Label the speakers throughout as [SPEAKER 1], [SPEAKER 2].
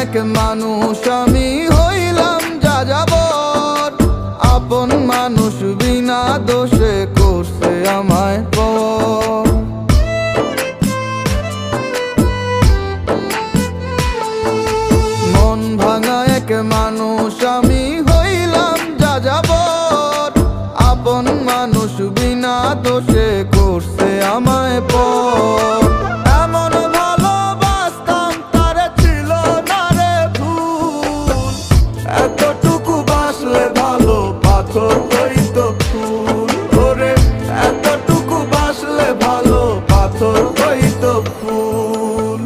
[SPEAKER 1] এক মানুষ আমি হইলাম যাযাবর। আপন মানুষ বিনা দোষে করছে আমায় পর। মন ভাঙা এক মানুষ আমি হইলাম যাযাবর। আপন মানুষ বিনা দোষে করছে আমায় পর। এমন ভালোবাসতাম তারে ছিল না রে ভুল। এতটুকু বাসলে ভালো পাথর হইতো ফুল। ওরে এতটুকু বাসলে ভালো পাথর হইতো ফুল।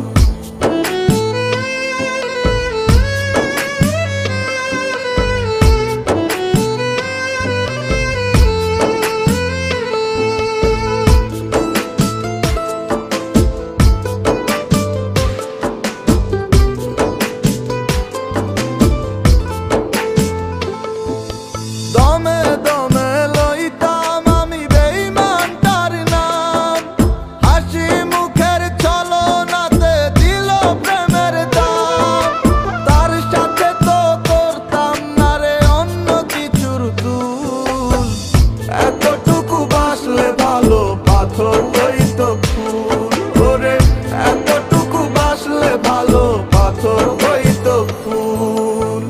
[SPEAKER 1] দমে দমে লইতাম আমি বেঈমানটার নাম। হাসি মুখের ছলনাতে দিল প্রেমের দাম। তার সাথে তো করতাম না রে অন্য কিছুর দুল। এতটুকু বাসলে ভালো পাথর হইতো ফুল। ওরে এতটুকু বাসলে ভালো পাথর হইতো ফুল।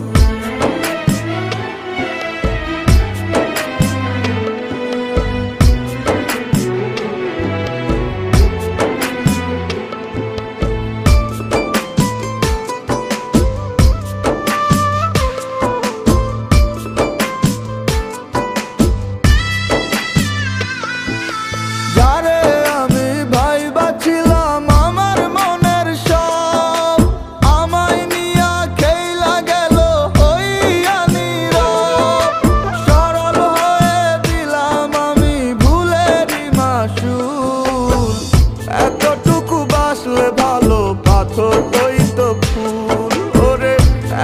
[SPEAKER 1] যারে আমি ভাইবা ছিলাম আমার মনের সব, আমায় নিয়া খেইলা গেল হইয়া নীরব। সরল হয়ে দিলাম আমি ভুলেরই মাসুল। এতটুকু বাসলে ভালো পাথর হইতো ফুল। ওরে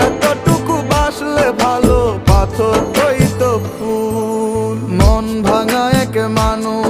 [SPEAKER 1] এতটুকু বাসলে ভালো পাথর হইতো ফুল। মন ভাঙা এক মানুষ